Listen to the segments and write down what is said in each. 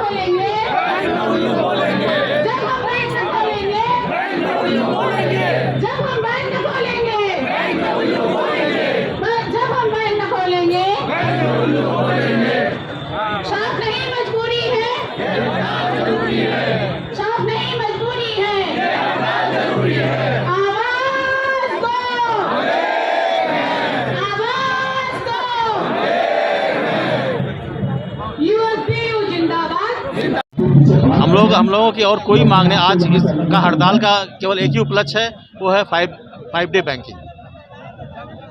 खोलेंगे, जब हम बैंक न खोलेंगे, जब हम बैंक न खोलेंगे, जब हम बैंक न खोलेंगे, शौक नहीं मजबूरी है, शौक नहीं मजबूरी है, आवाज दो, आवाज दो, यूएसपीयू जिंदाबाद। हम लोगों की और कोई मांग नहीं। आज इसका हड़ताल का केवल एक ही उपलक्ष्य है, वो है 5 डे बैंकिंग।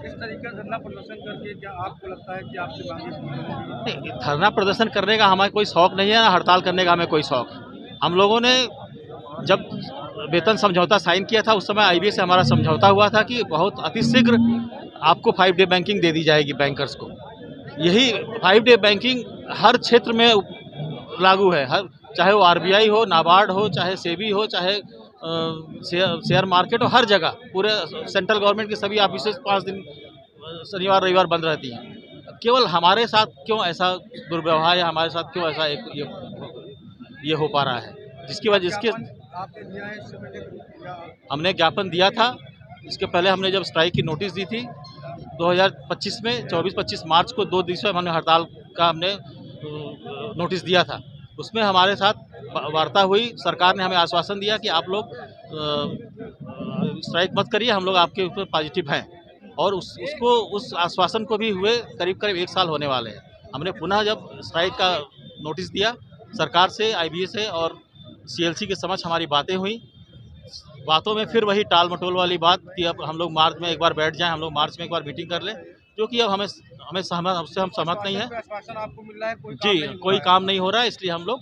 इस तरीके का धरना प्रदर्शन करके क्या आपको लगता है कि आपसे मांगे पूरी होंगी? नहीं, धरना प्रदर्शन करने का हमारा कोई शौक नहीं है, हड़ताल करने का हमें कोई शौक है। हम लोगों ने जब वेतन समझौता साइन किया था उस समय आईबीए से हमारा समझौता हुआ था कि बहुत अतिशीघ्र आपको 5 डे बैंकिंग दे दी जाएगी बैंकर्स को। यही 5 डे बैंकिंग हर क्षेत्र में लागू है, हर चाहे वो आरबीआई हो, नाबार्ड हो, चाहे सेबी हो, चाहे शेयर मार्केट हो, हर जगह पूरे सेंट्रल गवर्नमेंट के सभी ऑफिसेज 5 दिन शनिवार रविवार बंद रहती हैं। केवल हमारे साथ क्यों ऐसा दुर्व्यवहार या हमारे साथ क्यों ऐसा ये हो पा रहा है, जिसकी वजह इसके आपने दिया है इससे पहले क्या? हमने ज्ञापन दिया था। इसके पहले हमने जब स्ट्राइक की नोटिस दी थी 2025 में 24-25 मार्च को 2 दिवसीय हमने हड़ताल का हमने नोटिस दिया था। उसमें हमारे साथ वार्ता हुई, सरकार ने हमें आश्वासन दिया कि आप लोग स्ट्राइक मत करिए, हम लोग आपके ऊपर पॉजिटिव हैं, और उस आश्वासन को भी हुए करीब 1 साल होने वाले हैं। हमने पुनः जब स्ट्राइक का नोटिस दिया सरकार से, आईबीए से और सीएलसी के समक्ष हमारी बातें हुई। बातों में फिर वही टाल मटोल वाली बात कि अब हम लोग मार्च में एक बार बैठ जाएं, हम लोग मार्च में एक बार मीटिंग कर लें, जो कि अब हम सहमत नहीं है। आश्वासन आपको मिल रहा है कोई काम नहीं हो रहा है, इसलिए हम लोग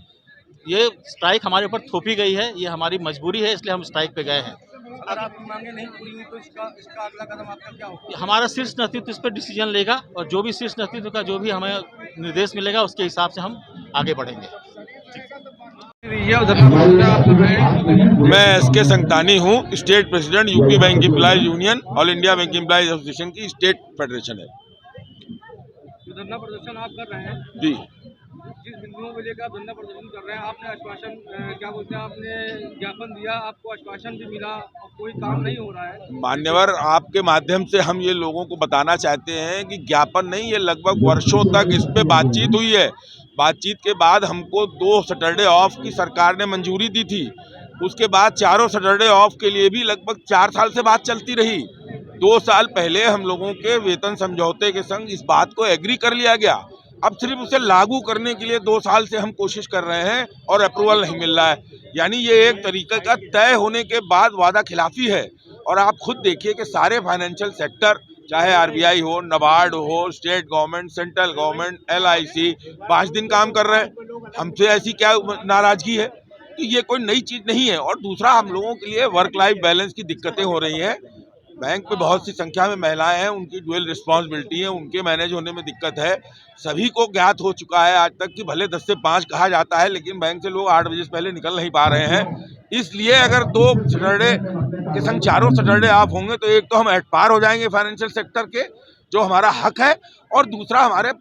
ये स्ट्राइक हमारे ऊपर थोपी गई है, ये हमारी मजबूरी है, इसलिए हम स्ट्राइक पे गए हैं। अगर आपकी मांगे नहीं पूरी हुई तो इसका अगला कदम आपका क्या होगा? हमारा शीर्ष नेतृत्व इस पर डिसीजन लेगा, और जो भी शीर्ष नेतृत्व का जो भी हमें निर्देश मिलेगा उसके हिसाब से हम आगे बढ़ेंगे। मैं एसके संगतानी हूँ, state president UP bank employees union, all India bank employees association की स्टेट फेडरेशन है। जो धरना प्रदर्शन आप कर रहे हैं जी, जिस बिंदुओं को लेकर आप धरना प्रदर्शन कर रहे हैं, आपने आश्वासन क्या बोलते हैं, आपने ज्ञापन दिया, आपको आश्वासन भी मिला और कोई काम नहीं हो रहा है। मान्यवर, आपके माध्यम से हम ये लोगों को बताना चाहते हैं कि ज्ञापन नहीं, ये लगभग वर्षों तक इस पे बातचीत हुई है। बातचीत के बाद हमको 2 सैटरडे ऑफ की सरकार ने मंजूरी दी थी। उसके बाद 4 सैटरडे ऑफ के लिए भी लगभग 4 साल से बात चलती रही। 2 साल पहले हम लोगों के वेतन समझौते के संग इस बात को एग्री कर लिया गया। अब सिर्फ उसे लागू करने के लिए 2 साल से हम कोशिश कर रहे हैं और अप्रूवल नहीं मिल रहा है। यानी ये एक तरीके का तय होने के बाद वादा खिलाफी है। और आप खुद देखिए कि सारे फाइनेंशियल सेक्टर, चाहे आरबीआई हो, नाबार्ड हो, state government, central government, LIC 5 दिन काम कर रहे हैं। हमसे ऐसी क्या नाराजगी है? तो ये कोई नई चीज़ नहीं है। और दूसरा, हम लोगों के लिए वर्क लाइफ बैलेंस की दिक्कतें हो रही हैं। बैंक में बहुत सी संख्या में महिलाएं हैं, उनकी ड्यूअल रिस्पॉन्सिबिलिटी है, उनके मैनेज होने में दिक्कत है। सभी को ज्ञात हो चुका है आज तक कि भले 10 से 5 कहा जाता है, लेकिन बैंक से लोग 8 बजे से पहले निकल नहीं पा रहे हैं। इसलिए अगर 2 सैटरडे के संग 4 सैटरडे ऑफ होंगे तो एक तो हम एट पार हो जाएंगे फाइनेंशियल सेक्टर के, जो हमारा हक है, और दूसरा हमारे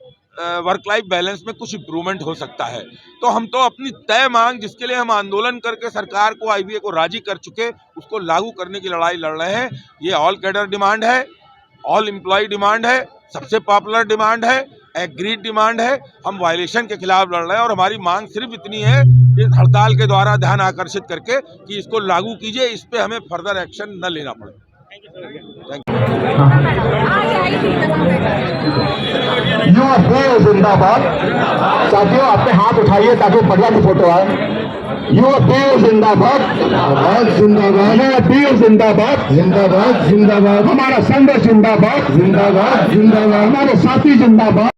वर्क लाइफ बैलेंस में कुछ इम्प्रूवमेंट हो सकता है। तो हम तो अपनी तय मांग, जिसके लिए हम आंदोलन करके सरकार को, आईबीए को राजी कर चुके, उसको लागू करने की लड़ाई लड़ रहे हैं। ये ऑल कैडर डिमांड है, ऑल एम्प्लॉय डिमांड है, सबसे पॉपुलर डिमांड है, एग्रीड डिमांड है। हम वायलेशन के खिलाफ लड़ रहे हैं और हमारी मांग सिर्फ इतनी है, इस हड़ताल के द्वारा ध्यान आकर्षित करके कि इसको लागू कीजिए, इस पे हमें फर्दर एक्शन न लेना पड़े। यूएसपीयू जिंदाबाद। साथियों, अपने हाथ उठाइए ताकि बढ़िया की फोटो आए। यूएसपीयू जिंदाबाद, जिंदाबाद, यूएसपीयू जिंदाबाद, जिंदाबाद, जिंदाबाद, हमारा संघ जिंदाबाद, जिंदाबाद, जिंदाबाद, हमारे साथी जिंदाबाद।